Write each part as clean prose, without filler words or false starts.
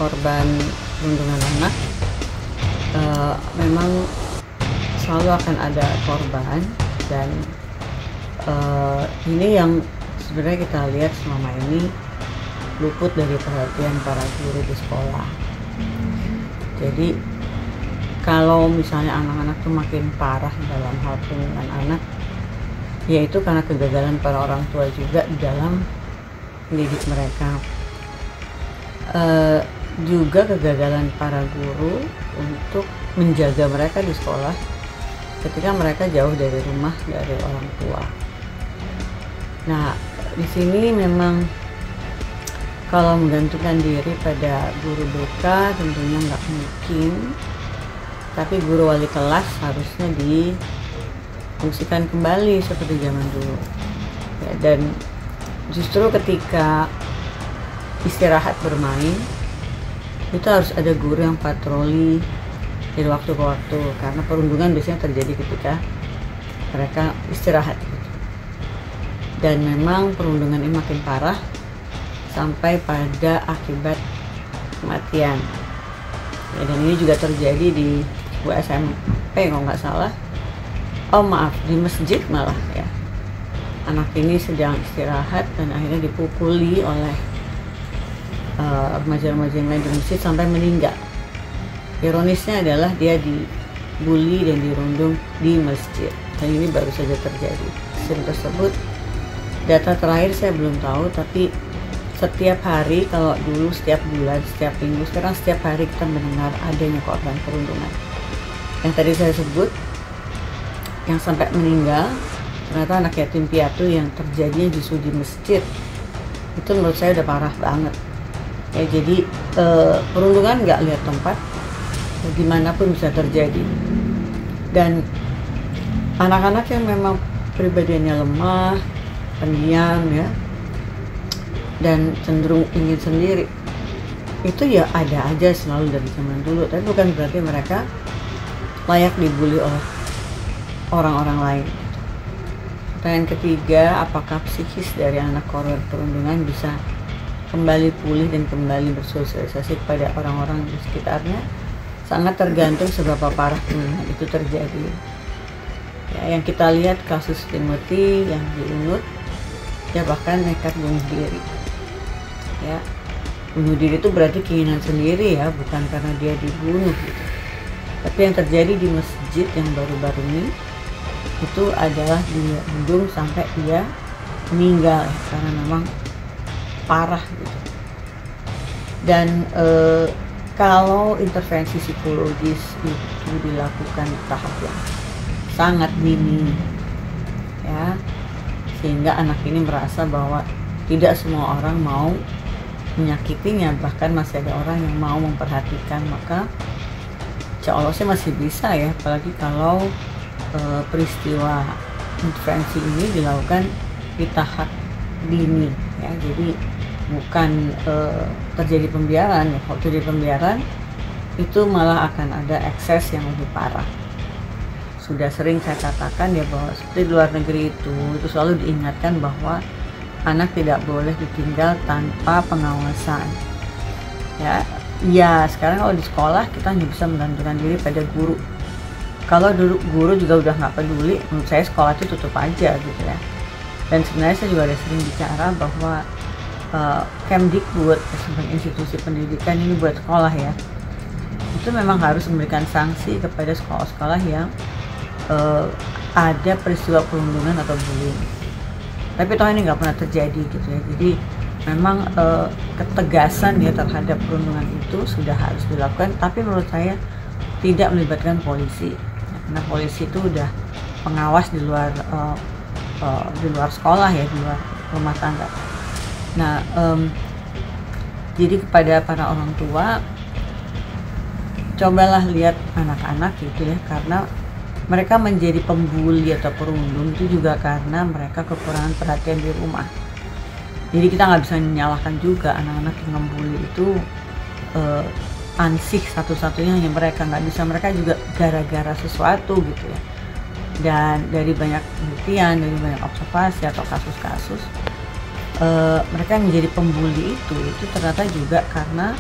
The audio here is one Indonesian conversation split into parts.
korban perundungan anak, memang selalu akan ada korban, dan ini yang sebenarnya kita lihat selama ini luput dari perhatian para guru di sekolah. Jadi kalau misalnya anak-anak tuh makin parah dalam hal perundungan anak, yaitu karena kegagalan para orang tua juga dalam mendidik mereka, juga kegagalan para guru untuk menjaga mereka di sekolah ketika mereka jauh dari rumah, dari orang tua. Nah, di sini memang kalau menggantungkan diri pada guru BK tentunya nggak mungkin, tapi guru wali kelas harusnya difungsikan kembali seperti zaman dulu. Ya, dan justru ketika istirahat bermain, itu harus ada guru yang patroli dari waktu ke waktu, karena perundungan biasanya terjadi ketika mereka istirahat gitu. Dan memang perundungan ini makin parah sampai pada akibat kematian. Ya, dan ini juga terjadi di sebuah SMP kalau nggak salah. Oh maaf, di masjid malah ya. Anak ini sedang istirahat dan akhirnya dipukuli oleh remaja-remaja yang lain di masjid sampai meninggal. Ironisnya adalah dia dibully dan dirundung di masjid, dan ini baru saja terjadi. Insiden tersebut, data terakhir saya belum tahu, tapi setiap hari, kalau dulu setiap bulan, setiap minggu, sekarang setiap hari kita mendengar adanya korban perundungan. Yang tadi saya sebut, yang sampai meninggal, ternyata anak yatim piatu yang terjadinya justru di masjid. Itu menurut saya udah parah banget. Ya, jadi perundungan nggak lihat tempat, dimanapun bisa terjadi. Dan anak-anak yang memang pribadiannya lemah, pendiam ya, dan cenderung ingin sendiri, itu ya ada aja selalu dari zaman dulu. Tapi bukan berarti mereka layak dibully oleh orang-orang lain. Pertanyaan ketiga, apakah psikis dari anak korban perundungan bisa kembali pulih dan kembali bersosialisasi kepada orang-orang di sekitarnya? Sangat tergantung seberapa parah perundungan itu terjadi. Ya, yang kita lihat kasus Timothy yang diunut, ya bahkan nekat bunuh diri. Ya, bunuh diri itu berarti keinginan sendiri ya, bukan karena dia dibunuh gitu. Tapi yang terjadi di masjid yang baru-baru ini itu adalah dia dirundung sampai dia meninggal ya, karena memang parah gitu. Dan kalau intervensi psikologis itu dilakukan di tahap yang sangat dini ya, sehingga anak ini merasa bahwa tidak semua orang mau menyakitinya, bahkan masih ada orang yang mau memperhatikan, maka insya Allah sih masih bisa ya, apalagi kalau peristiwa intervensi ini dilakukan di tahap dini ya. Jadi bukan terjadi pembiaran ya. Kalau terjadi pembiaran itu malah akan ada ekses yang lebih parah. Sudah sering saya katakan ya, bahwa seperti di luar negeri itu selalu diingatkan bahwa anak tidak boleh ditinggal tanpa pengawasan ya. Ya sekarang kalau di sekolah kita hanya bisa menggantungkan diri pada guru. Kalau dulu guru juga udah nggak peduli, menurut saya sekolah itu tutup aja gitu ya. Dan sebenarnya saya juga ada sering bicara bahwa Kemdikbud sebagai institusi pendidikan ini buat sekolah ya, itu memang harus memberikan sanksi kepada sekolah-sekolah yang ada peristiwa perundungan atau bullying. Tapi toh ini nggak pernah terjadi gitu ya. Jadi memang ketegasan ya terhadap perundungan itu sudah harus dilakukan, tapi menurut saya tidak melibatkan polisi, karena polisi itu udah pengawas di luar sekolah ya, di luar rumah tangga. Nah, jadi kepada para orang tua, cobalah lihat anak-anak gitu ya, karena mereka menjadi pembuli atau perundung itu juga karena mereka kekurangan perhatian di rumah. Jadi kita nggak bisa menyalahkan juga anak-anak yang membuli itu ansih satu-satunya hanya mereka, nggak bisa, mereka juga gara-gara sesuatu gitu ya. Dan dari banyak penelitian, dari banyak observasi atau kasus-kasus, mereka yang menjadi pembuli itu ternyata juga karena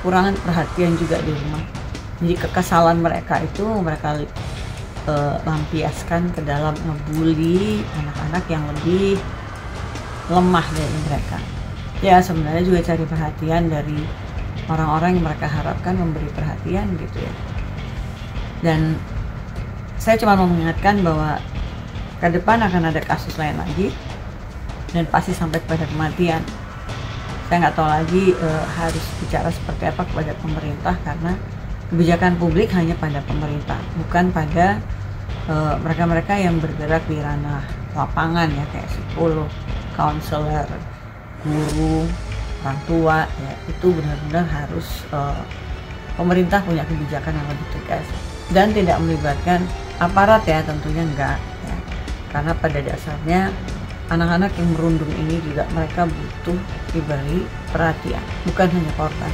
kekurangan perhatian juga di rumah. Jadi kekesalan mereka itu mereka lampiaskan ke dalam ngebully anak-anak yang lebih lemah dari mereka. Ya sebenarnya juga cari perhatian dari orang-orang yang mereka harapkan memberi perhatian gitu ya. Dan saya cuma mau mengingatkan bahwa ke depan akan ada kasus lain lagi dan pasti sampai pada kematian. Saya nggak tahu lagi harus bicara seperti apa kepada pemerintah, karena kebijakan publik hanya pada pemerintah, bukan pada mereka-mereka yang bergerak di ranah lapangan ya, kayak psikolog, konselor, guru, orang tua ya. Itu benar-benar harus pemerintah punya kebijakan yang lebih tegas dan tidak melibatkan aparat ya, tentunya enggak ya. Karena pada dasarnya anak-anak yang merundung ini juga mereka butuh diberi perhatian, bukan hanya korban.